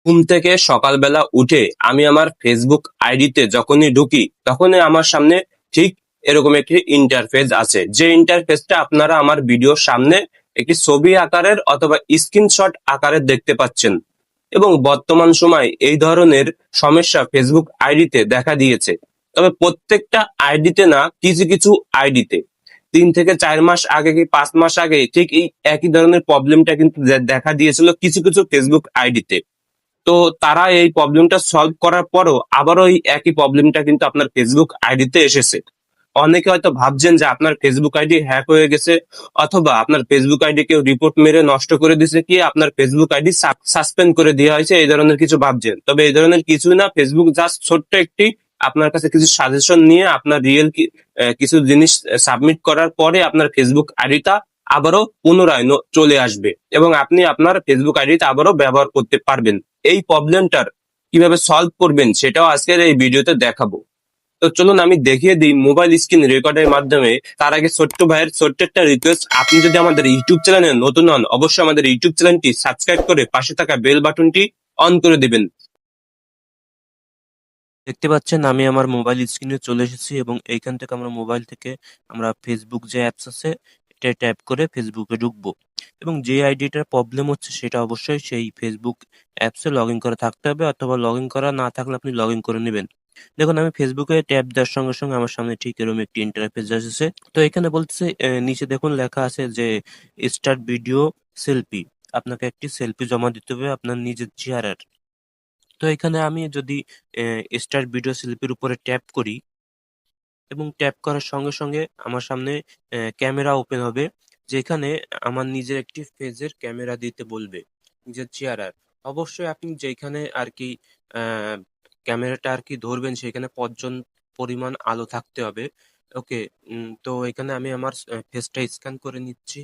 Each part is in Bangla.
ঘুম থেকে সকালবেলা উঠে আমি আমার ফেসবুক আইডিতে যখনই ঢুকি তখনই আমার সামনে ঠিক এরকম একটি ইন্টারফেস আছে, যে ইন্টারফেসটা আপনারা আমার ভিডিওর সামনে একটি ছবি আকারের অথবা স্ক্রিনশট আকারে দেখতে পাচ্ছেন। এবং বর্তমান সময় এই ধরনের সমস্যা ফেসবুক আইডিতে দেখা দিয়েছে, তবে প্রত্যেকটা আইডিতে না, কিছু কিছু আইডিতে 3 থেকে 4 মাস আগে কি 5 মাস আগে ঠিক এই একই ধরনের প্রবলেমটা কিন্তু দেখা দিয়েছিল কিছু কিছু ফেসবুক আইডিতে। তো তারা এই প্রবলেমটা সলভ করার পরও আবারও এই একই প্রবলেমটা কিন্তু আপনার ফেসবুক আইডিতে এসেছে। অনেকে হয়তো ভাবছেন যে আপনার ফেসবুক আইডি হ্যাক হয়ে গেছে, অথবা আপনার ফেসবুক আইডি কেউ রিপোর্ট মেরে নষ্ট করে দিয়েছে, কি আপনার ফেসবুক আইডি সাসপেন্ড করে দেওয়া হয়েছে, এই ধরনের কিছু ভাবছেন। তবে এই ধরনের কিছুই না, ফেসবুক জাস্ট ছোট্ট একটি আপনার কাছে কিছু সাজেশন নিয়ে আপনার রিয়েল কিছু জিনিস সাবমিট করার পরে আপনার ফেসবুক আইডিটা আবারও পুনরায় চলে আসবে এবং আপনি আপনার ফেসবুক আইডিটা আবারও ব্যবহার করতে পারবেন। এই প্রবলেমটার কিভাবে সলভ করবেন সেটাও আজকের এই ভিডিওতে দেখাবো। তো চলুন আমি দেখিয়ে দিই মোবাইল স্ক্রিন রেকর্ডের মাধ্যমে। তার আগে ছোট্ট ভাইয়ের ছোট্ট একটা রিকোয়েস্ট, আপনি যদি আমাদের ইউটিউব চ্যানেলে নতুন হন অবশ্যই আমাদের ইউটিউব চ্যানেলটি সাবস্ক্রাইব করে পাশে থাকা বেল বাটনটি অন করে দিবেন। দেখতে পাচ্ছেন আমি আমার মোবাইল স্ক্রিনে চলে এসেছি এবং এইখান থেকে আমরা মোবাইল থেকে আমরা ফেসবুক যে অ্যাপস আছে এটা ট্যাপ করে ফেসবুকে ঢুকবো এবং যে আইডিটার প্রবলেম হচ্ছে সেটা অবশ্যই সেই ফেসবুক অ্যাপসে লগ ইন করা থাকতে হবে, অথবা লগ ইন করা না থাকলে আপনি লগ ইন করে নেবেন। দেখুন আমি ফেসবুকে ট্যাপ দেওয়ার সঙ্গে সঙ্গে আমার সামনে ঠিক এরকম একটি ইন্টারফেস এসেছে। তো এখানে বলতেছে নিচে দেখুন লেখা আছে যে স্টার্ট ভিডিও সেলফি, আপনাকে একটি সেলফি জমা দিতে হবে আপনার নিজের চেহারার। তো এখানে আমি যদি স্টার্ট ভিডিও সেলফির উপরে ট্যাপ করি এবং ট্যাপ করার সঙ্গে সঙ্গে আমার সামনে ক্যামেরা ওপেন হবে, যেখানে আমার নিজের একটি ফেজের ক্যামেরা দিতে বলবে নিজের চেহারার। অবশ্যই আপনি যেখানে আর কি আহ, ক্যামেরাটা আর কি ধরবেন সেখানে পর্যাপ্ত পরিমাণ আলো থাকতে হবে। ওকে। তো এখানে আমি আমার ফেসটা স্ক্যান করে নিচ্ছি।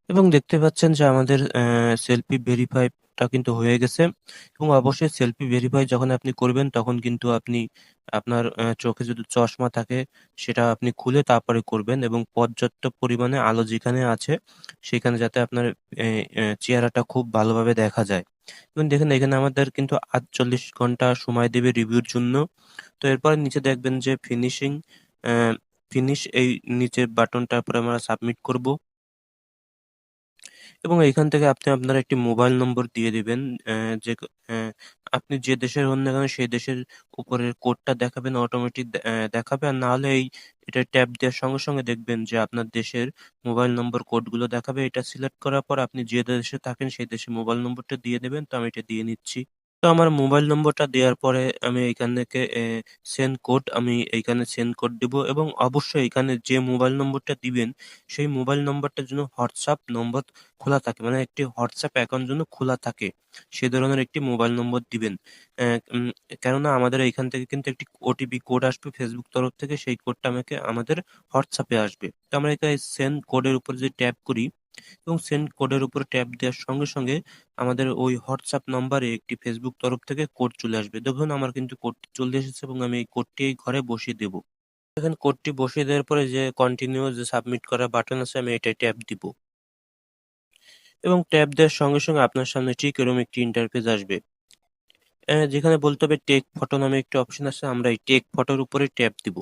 এবং দেখতে পাচ্ছেন যে আমাদের সেলফি ভেরিফাইটা কিন্তু হয়ে গেছে। এবং অবশ্যই সেলফি ভেরিফাই যখন আপনি করবেন তখন কিন্তু আপনি আপনার চোখে যদি চশমা থাকে সেটা আপনি খুলে তারপরে করবেন, এবং পর্যাপ্ত পরিমাণে আলো যেখানে আছে সেখানে যাতে আপনার চেহারাটা খুব ভালোভাবে দেখা যায়। এবং দেখেন এখানে আমাদের কিন্তু 48 ঘন্টা সময় দেবে রিভিউর জন্য। তো এরপরে নিচে দেখবেন যে ফিনিশ এই নিচের বাটনটার উপরে আমরা সাবমিট করব এবং এইখান থেকে আপনি আপনার একটি মোবাইল নম্বর দিয়ে দিবেন। যে আপনি যে দেশের হন না কেন সেই দেশের উপরের কোডটা দেখাবেন, অটোমেটিক দেখাবে। আর না হলে এটা ট্যাপ দেওয়ার সঙ্গে সঙ্গে দেখবেন যে আপনার দেশের মোবাইল নম্বর কোডগুলো দেখাবে। এটা সিলেক্ট করার পর আপনি যে দেশে থাকেন সেই দেশের মোবাইল নম্বরটা দিয়ে দেবেন। তো আমি এটা দিয়ে নিচ্ছি। তো আমার মোবাইল নম্বরটা দেওয়ার পরে আমি এইখান থেকে সেন্ড কোড, আমি এইখানে সেন্ড কোড দিব এবং অবশ্যই এখানে যে মোবাইল নম্বরটা দিবেন সেই মোবাইল নম্বরটার জন্য হোয়াটসঅ্যাপ নম্বর খোলা থাকে, মানে একটি হোয়াটসঅ্যাপ অ্যাকাউন্ট যেন খোলা থাকে সে ধরনের একটি মোবাইল নম্বর দিবেন। কেননা আমাদের এইখান থেকে কিন্তু একটি ওটিপি কোড আসবে ফেসবুক তরফ থেকে, সেই কোডটা আমাদের হোয়াটসঅ্যাপে আসবে। তো আমরা এখানে সেন্ড কোডের উপর যদি ট্যাপ করি এবং সেন্ড কোডের উপর ট্যাপ দেওয়ার সঙ্গে সঙ্গে আমাদের ওই হোয়াটসঅ্যাপ নাম্বারে একটি ফেসবুক তরফ থেকে কোড চলে আসবে। দেখুন আমার কিন্তু কোডটি চলে এসেছে এবং আমি এই কোডটি এই ঘরে বসিয়ে দেবো। দেখেন কোডটি বসিয়ে দেওয়ার পরে যে কন্টিনিউ যে সাবমিট করার বাটন আছে আমি এটাই ট্যাপ দিব এবং ট্যাপ দেওয়ার সঙ্গে সঙ্গে আপনার সামনে ঠিক এরকম একটি ইন্টারফেস আসবে, যেখানে বলতে হবে টেক ফটো নামে একটি অপশন আছে, আমরা এই টেক ফটোর উপরে ট্যাপ দিব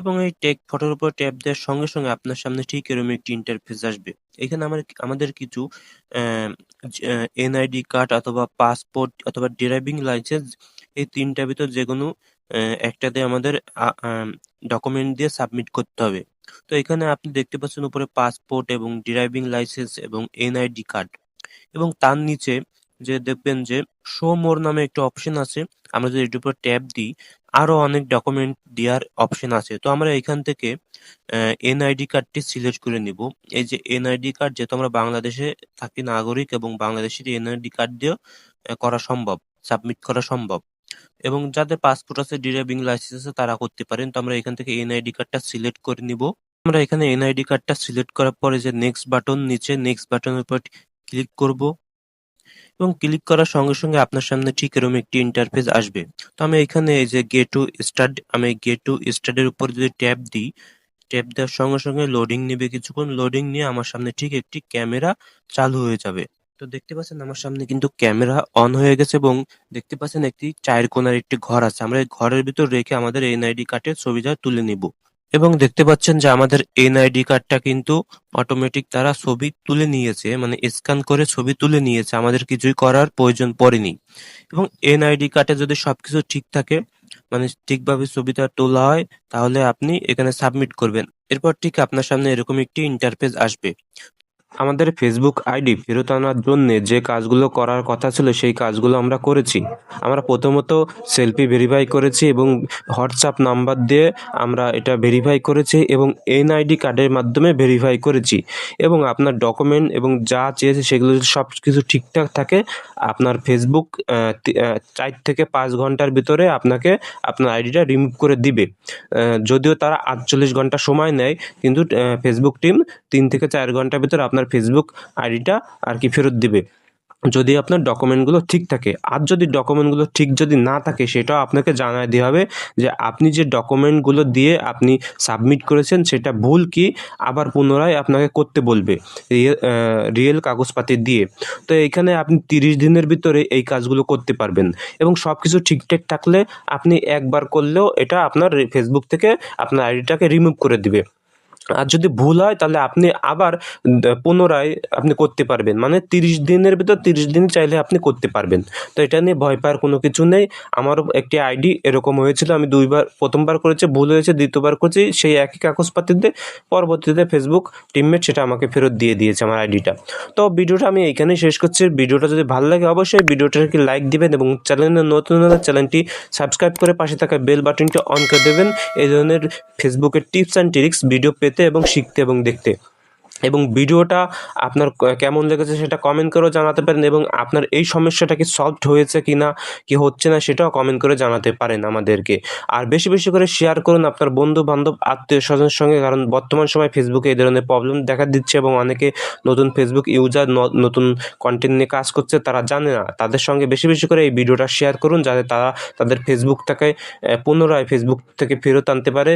এবং এই টেক ফটোর উপর ট্যাপ দেওয়ার সঙ্গে সঙ্গে আপনার সামনে ঠিক এরকম একটি ইন্টারফেস আসবে। এখানে আমাদের কিছু এনআইডি কার্ড অথবা পাসপোর্ট অথবা ড্রাইভিং লাইসেন্স, এই তিনটার ভিতর যে কোনো একটাতে আমাদের ডকুমেন্ট দিয়ে সাবমিট করতে হবে। তো এখানে আপনি দেখতে পাচ্ছেন উপরে পাসপোর্ট এবং ড্রাইভিং লাইসেন্স এবং এনআইডি কার্ড, এবং তার নিচে যে দেখবেন যে শো মোর নামে একটা অপশন আছে। আমরা যদি এটার উপর ট্যাপ দিই আরো অনেক ডকুমেন্ট দেওয়ার অপশন আছে। তো আমরা এখান থেকে এনআইডি কার্ডটি সিলেক্ট করে নিব। এই যে এনআইডি কার্ড, যেহেতু আমরা বাংলাদেশে থাকি নাগরিক এবং বাংলাদেশের এনআইডি কার্ড দিয়েও করা সম্ভব, সাবমিট করা সম্ভব, এবং যাদের পাসপোর্ট আছে ড্রাইভিং লাইসেন্স আছে তারা করতে পারেন। তো আমরা এখান থেকে এনআইডি কার্ডটা সিলেক্ট করে নিব। আমরা এখানে এনআইডি কার্ডটা সিলেক্ট করার পরে যে নেক্সট বাটন, নিচে নেক্সট বাটনের উপর ক্লিক করব এবং ক্লিক করার সঙ্গে সঙ্গে আপনার সামনে ঠিক এরকম একটি ইন্টারফেস আসবে। তো আমি এখানে এই যে গেট টু স্টার্ট এর উপর যদি ট্যাপ দিই, ট্যাপ দেওয়ার সঙ্গে সঙ্গে লোডিং নেবে কিছুক্ষণ। লোডিং নিয়ে আমার সামনে ঠিক একটি ক্যামেরা চালু হয়ে যাবে। তো দেখতে পাচ্ছেন আমার সামনে কিন্তু ক্যামেরা অন হয়ে গেছে এবং দেখতে পাচ্ছেন একটি চায়ের কোণার একটি ঘর আছে। আমরা এই ঘরের ভিতর রেখে আমাদের এনআইডি কার্ডের ছবিটা তুলে নিব। এবং দেখতে পাচ্ছেন যে আমাদের এনআইডি কার্ডটা কিন্তু অটোমেটিক তারা ছবি তুলে নিয়েছে, মানে স্ক্যান করে ছবি তুলে নিয়েছে, আমাদের কিছুই করার প্রয়োজন পড়েনি। এবং এনআইডি কার্ডে যদি সবকিছু ঠিক থাকে, মানে ঠিকভাবে ছবিটা তোলা হয়, তাহলে আপনি এখানে সাবমিট করবেন। এরপর ঠিক আপনার সামনে এরকম একটি ইন্টারফেস আসবে। আমাদের ফেসবুক আইডি ফেরত আনার জন্য যে কাজগুলো করার কথা ছিল সেই কাজগুলো আমরা করেছি। আমরা প্রথমত সেলফি ভেরিফাই করেছি এবং হোয়াটসঅ্যাপ নাম্বার দিয়ে আমরা এটা ভেরিফাই করেছি এবং এনআইডি কার্ডের মাধ্যমে ভেরিফাই করেছি এবং আপনার ডকুমেন্ট এবং যা চেয়েছে সেগুলো যদি সব কিছু ঠিকঠাক থাকে, আপনার ফেসবুক 4 থেকে 5 ঘন্টার ভিতরে আপনাকে আপনার আইডিটা রিমুভ করে দিবে। যদিও তারা 48 ঘন্টা সময় নেয়, কিন্তু ফেসবুক টিম 3 থেকে 4 ঘন্টার ভিতরে আপনার ফেসবুক আইডিটা আর কি ফেরত দিবে, যদি আপনার ডকুমেন্টগুলো ঠিক থাকে। আর যদি ডকুমেন্টগুলো ঠিক যদি না থাকে, সেটাও আপনাকে জানায় দেওয়া হবে যে আপনি যে ডকুমেন্টগুলো দিয়ে আপনি সাবমিট করেছেন সেটা ভুল কি, আবার পুনরায় আপনাকে করতে বলবে রিয়েল কাগজপাতি দিয়ে। তো এইখানে আপনি 30 দিনের ভিতরে এই কাজগুলো করতে পারবেন এবং সব কিছু ঠিকঠাক থাকলে আপনি একবার করলেও এটা আপনার ফেসবুক থেকে আপনার আইডিটাকে রিমুভ করে দিবে। আর যদি ভুল হয় তাহলে আপনি আবার পুনরায় আপনি করতে পারবেন, মানে 30 দিনের ভিতর 30 দিন চাইলে আপনি করতে পারবেন। তো এটা নিয়ে ভয় পাওয়ার কোনো কিছু নেই। আমারও একটি আইডি এরকম হয়েছিল, আমি প্রথমবার করেছি ভুল হয়েছে, দ্বিতীয়বার করেছি সেই একই কাগজপাতিতে, পরবর্তীতে ফেসবুক টিমমেট সেটা আমাকে ফেরত দিয়ে দিয়েছে আমার আইডিটা। তো ভিডিওটা আমি এইখানেই শেষ করছি। ভিডিওটা যদি ভালো লাগে অবশ্যই ভিডিওটাকে লাইক দিবেন এবং চ্যানেলে নতুন হলে চ্যানেলটি সাবস্ক্রাইব করে পাশে থাকা বেল বাটনটি অন করে দেবেন এই ধরনের ফেসবুকের টিপস অ্যান্ড ট্রিক্স ভিডিও পেতে এবং শিখতে এবং দেখতে। এবং ভিডিওটা আপনার কেমন লেগেছে সেটা কমেন্ট করেও জানাতে পারেন এবং আপনার এই সমস্যাটা কি সলভড হয়েছে কি না, কি হচ্ছে না, সেটাও কমেন্ট করে জানাতে পারেন আমাদেরকে। আর বেশি বেশি করে শেয়ার করুন আপনার বন্ধু বান্ধব আত্মীয় স্বজনের সঙ্গে, কারণ বর্তমান সময় ফেসবুকে এই ধরনের প্রবলেম দেখা দিচ্ছে এবং অনেকে নতুন ফেসবুক ইউজার নতুন কন্টেন্ট নিয়ে কাজ করছে, তারা জানে না। তাদের সঙ্গে বেশি বেশি করে এই ভিডিওটা শেয়ার করুন যাতে তারা তাদের ফেসবুকটাকে পুনরায় ফেসবুক থেকে ফেরত আনতে পারে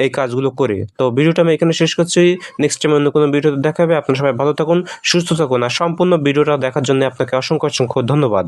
এই কাজগুলো করে। তো ভিডিওটা আমি এখানে শেষ করছি। নেক্সট টাইম অন্য কোনো ভিডিওতে দেখা হবে। আপনারা সবাই ভালো থাকুন, সুস্থ থাকুন। আর সম্পূর্ণ ভিডিওটা দেখার জন্য আপনাকে অসংখ্য অসংখ্য ধন্যবাদ।